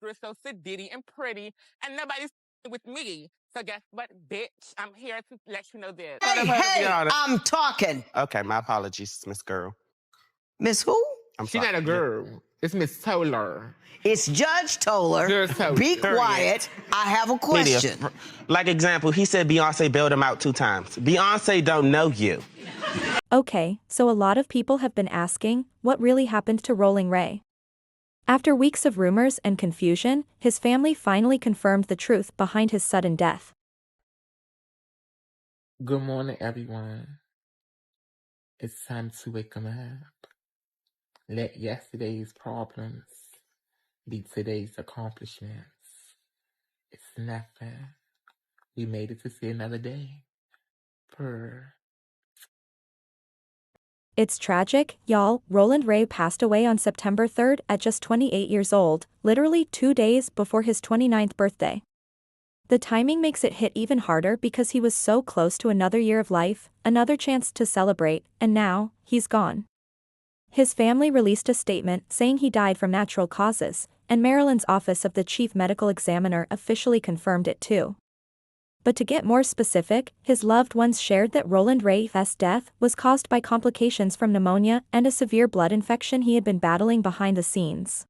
You're so sedity and pretty, and nobody's with me. So guess what, bitch? I'm here to let you know this. Hey, I'm talking. Okay, my apologies, Miss Girl. Miss who? She's not a girl. It's Miss Toller. It's Judge Toller. Judge Toller. Be Period. quiet. I have a question. Like example, he said Beyonce bailed him out 2 times. Beyonce don't know you. Okay, so a lot of people have been asking, what really happened to Rolling Ray? After weeks of rumors and confusion, his family finally confirmed the truth behind his sudden death. Good morning, everyone. It's time to wake 'em up. Let yesterday's problems be today's accomplishments. It's nothing. We made it to see another day. Purr. It's tragic, y'all. Roland Ray passed away on September 3rd at just 28 years old, literally 2 days before his 29th birthday. The timing makes it hit even harder because he was so close to another year of life, another chance to celebrate, and now, he's gone. His family released a statement saying he died from natural causes, and Maryland's Office of the Chief Medical Examiner officially confirmed it too. But to get more specific, his loved ones shared that Roland Ray's death was caused by complications from pneumonia and a severe blood infection he had been battling behind the scenes.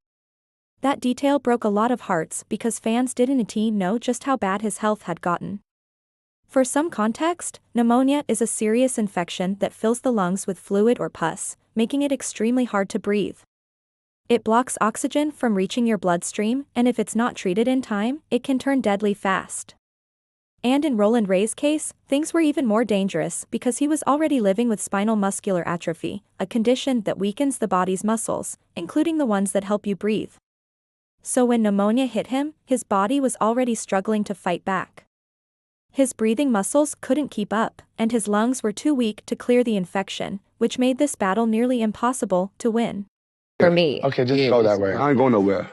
That detail broke a lot of hearts because fans didn't know just how bad his health had gotten. For some context, pneumonia is a serious infection that fills the lungs with fluid or pus, making it extremely hard to breathe. It blocks oxygen from reaching your bloodstream, and if it's not treated in time, it can turn deadly fast. And in Roland Ray's case, things were even more dangerous because he was already living with spinal muscular atrophy, a condition that weakens the body's muscles, including the ones that help you breathe. So when pneumonia hit him, his body was already struggling to fight back. His breathing muscles couldn't keep up, and his lungs were too weak to clear the infection, which made this battle nearly impossible to win. For me. Okay, just go that way. I ain't going nowhere.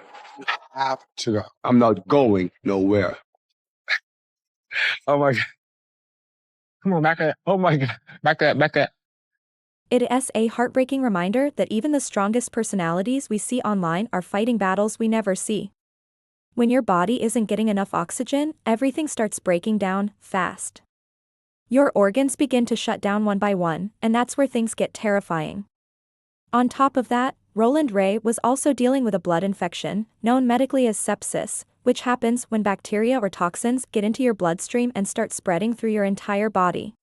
I have to go. I'm not going nowhere. Oh my God. Come on, back up. Oh my God. Back up, back up. It is a heartbreaking reminder that even the strongest personalities we see online are fighting battles we never see. When your body isn't getting enough oxygen, everything starts breaking down, fast. Your organs begin to shut down one by one, and that's where things get terrifying. On top of that, Roland Ray was also dealing with a blood infection, known medically as sepsis, which happens when bacteria or toxins get into your bloodstream and start spreading through your entire body.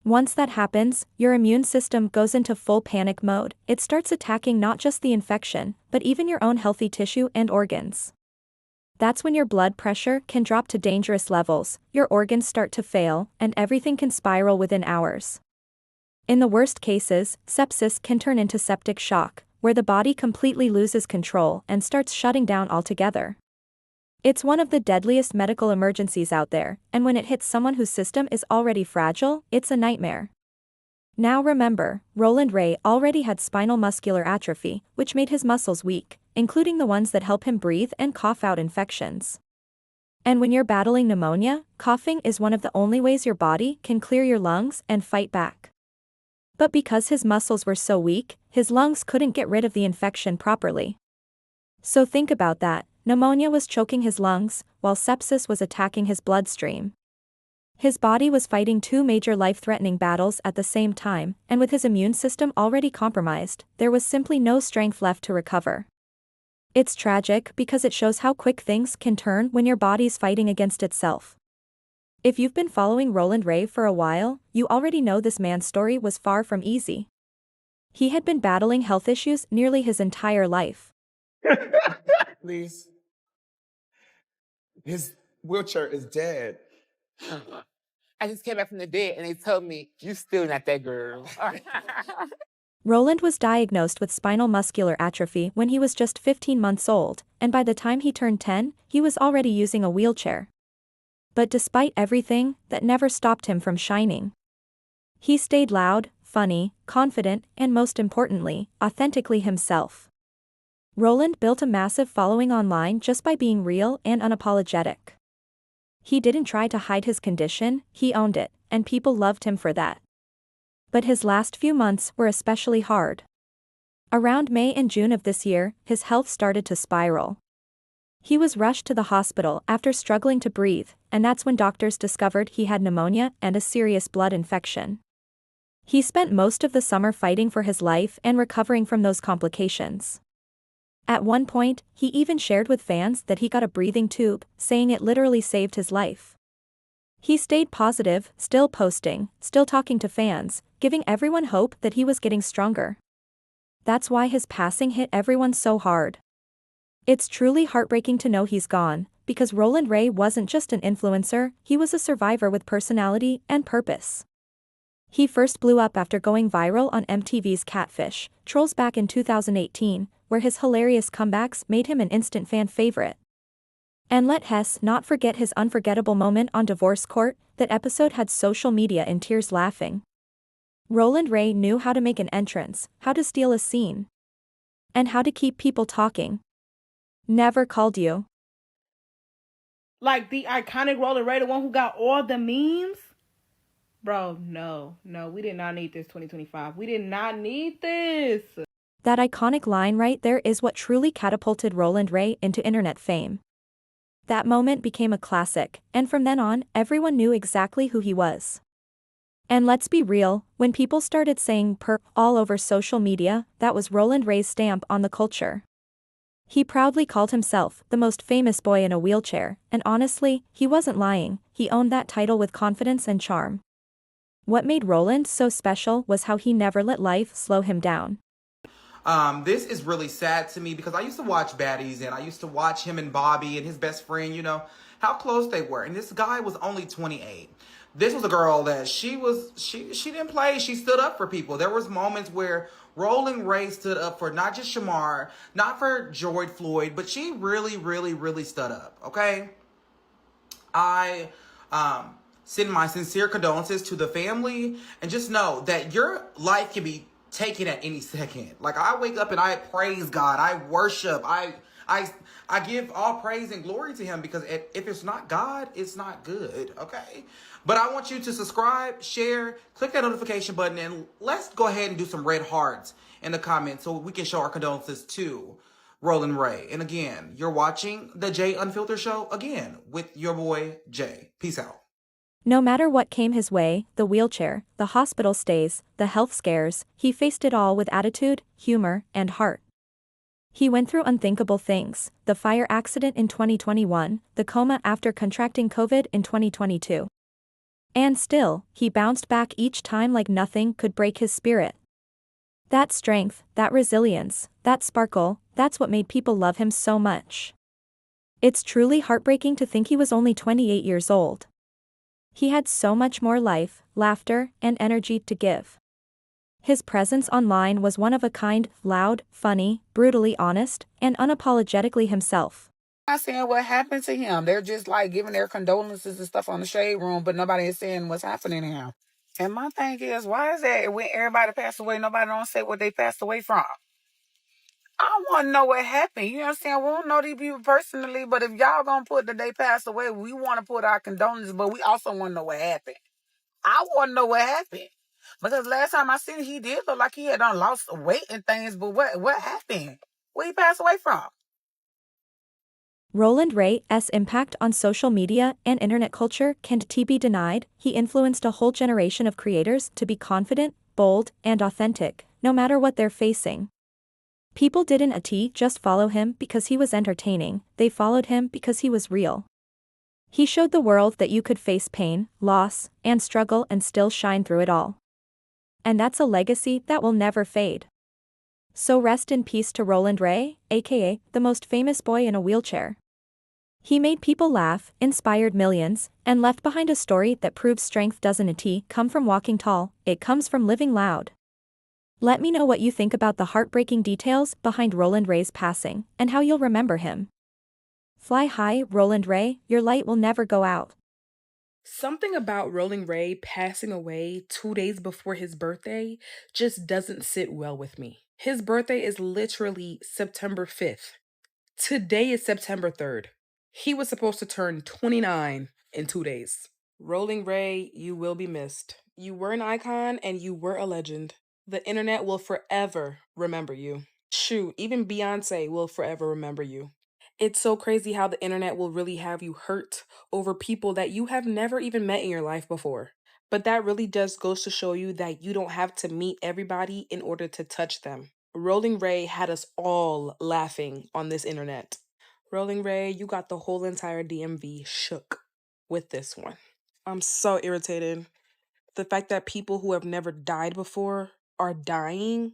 Once that happens, your immune system goes into full panic mode. It starts attacking not just the infection, but even your own healthy tissue and organs. That's when your blood pressure can drop to dangerous levels, your organs start to fail, and everything can spiral within hours. In the worst cases, sepsis can turn into septic shock, where the body completely loses control and starts shutting down altogether. It's one of the deadliest medical emergencies out there, and when it hits someone whose system is already fragile, it's a nightmare. Now remember, Roland Ray already had spinal muscular atrophy, which made his muscles weak, including the ones that help him breathe and cough out infections. And when you're battling pneumonia, coughing is one of the only ways your body can clear your lungs and fight back. But because his muscles were so weak, his lungs couldn't get rid of the infection properly. So think about that. Pneumonia was choking his lungs, while sepsis was attacking his bloodstream. His body was fighting 2 major life-threatening battles at the same time, and with his immune system already compromised, there was simply no strength left to recover. It's tragic because it shows how quick things can turn when your body's fighting against itself. If you've been following Roland Ray for a while, you already know this man's story was far from easy. He had been battling health issues nearly his entire life. Please. His wheelchair is dead. I just came back from the dead and they told me, you still not that girl. Roland was diagnosed with spinal muscular atrophy when he was just 15 months old, and by the time he turned 10, he was already using a wheelchair. But despite everything, that never stopped him from shining. He stayed loud, funny, confident, and most importantly, authentically himself. Roland built a massive following online just by being real and unapologetic. He didn't try to hide his condition, he owned it, and people loved him for that. But his last few months were especially hard. Around May and June of this year, his health started to spiral. He was rushed to the hospital after struggling to breathe, and that's when doctors discovered he had pneumonia and a serious blood infection. He spent most of the summer fighting for his life and recovering from those complications. At one point, he even shared with fans that he got a breathing tube, saying it literally saved his life. He stayed positive, still posting, still talking to fans, giving everyone hope that he was getting stronger. That's why his passing hit everyone so hard. It's truly heartbreaking to know he's gone, because Roland Ray wasn't just an influencer, he was a survivor with personality and purpose. He first blew up after going viral on MTV's Catfish Trolls back in 2018, where his hilarious comebacks made him an instant fan favorite. And let us not forget his unforgettable moment on Divorce Court. That episode had social media in tears laughing. Roland Ray knew how to make an entrance, how to steal a scene, and how to keep people talking. Never called you. Like the iconic Roland Ray, the one who got all the memes? Bro, no, we did not need this 2025. We did not need this. That iconic line right there is what truly catapulted Roland Ray into internet fame. That moment became a classic, and from then on, everyone knew exactly who he was. And let's be real, when people started saying "perp" all over social media, that was Roland Ray's stamp on the culture. He proudly called himself the most famous boy in a wheelchair, and honestly, he wasn't lying, he owned that title with confidence and charm. What made Roland so special was how he never let life slow him down. This is really sad to me because I used to watch Baddies and I used to watch him and Bobby and his best friend, you know, how close they were. And this guy was only 28. This was a girl that she didn't play. She stood up for people. There was moments where Roland Ray stood up for not just Shamar, not for George Floyd, but she really, really, really stood up. Okay. I send my sincere condolences to the family and just know that your life can be taken at any second. Like, I wake up and I praise God. I worship. I give all praise and glory to him because if it's not God, it's not good. Okay. But I want you to subscribe, share, click that notification button, and let's go ahead and do some red hearts in the comments so we can show our condolences to Roland Ray. And again, you're watching the Jay Unfiltered Show again with your boy Jay. Peace out. No matter what came his way, the wheelchair, the hospital stays, the health scares, he faced it all with attitude, humor, and heart. He went through unthinkable things, the fire accident in 2021, the coma after contracting COVID in 2022. And still, he bounced back each time like nothing could break his spirit. That strength, that resilience, that sparkle, that's what made people love him so much. It's truly heartbreaking to think he was only 28 years old. He had so much more life, laughter, and energy to give. His presence online was one of a kind, loud, funny, brutally honest, and unapologetically himself. I'm not saying what happened to him. They're just like giving their condolences and stuff on the shade room, but nobody is saying what's happening to him. And my thing is, why is that when everybody passed away, nobody don't say what they passed away from? I want to know what happened. You know what I'm saying? We don't know these people personally, but if y'all gonna put that they passed away, we want to put our condolences, but we also want to know what happened. I want to know what happened. Because last time I seen him, he did look like he had lost weight and things, but what happened? Where he passed away from? Roland Ray's impact on social media and internet culture can't be denied. He influenced a whole generation of creators to be confident, bold, and authentic, no matter what they're facing. People didn't just follow him because he was entertaining, they followed him because he was real. He showed the world that you could face pain, loss, and struggle and still shine through it all. And that's a legacy that will never fade. So rest in peace to Roland Ray, aka the most famous boy in a wheelchair. He made people laugh, inspired millions, and left behind a story that proves strength doesn't come from walking tall, it comes from living loud. Let me know what you think about the heartbreaking details behind Roland Ray's passing, and how you'll remember him. Fly high, Roland Ray, your light will never go out. Something about Roland Ray passing away 2 days before his birthday just doesn't sit well with me. His birthday is literally September 5th. Today is September 3rd. He was supposed to turn 29 in 2 days. Roland Ray, you will be missed. You were an icon and you were a legend. The internet will forever remember you. Shoot, even Beyonce will forever remember you. It's so crazy how the internet will really have you hurt over people that you have never even met in your life before. But that really just goes to show you that you don't have to meet everybody in order to touch them. Rolling Ray had us all laughing on this internet. Rolling Ray, you got the whole entire DMV shook with this one. I'm so irritated. The fact that people who have never died before are dying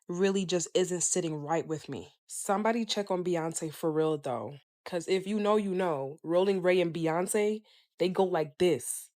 really just isn't sitting right with me. Somebody check on Beyonce for real though. Cause if you know, Rolling Ray and Beyonce, they go like this.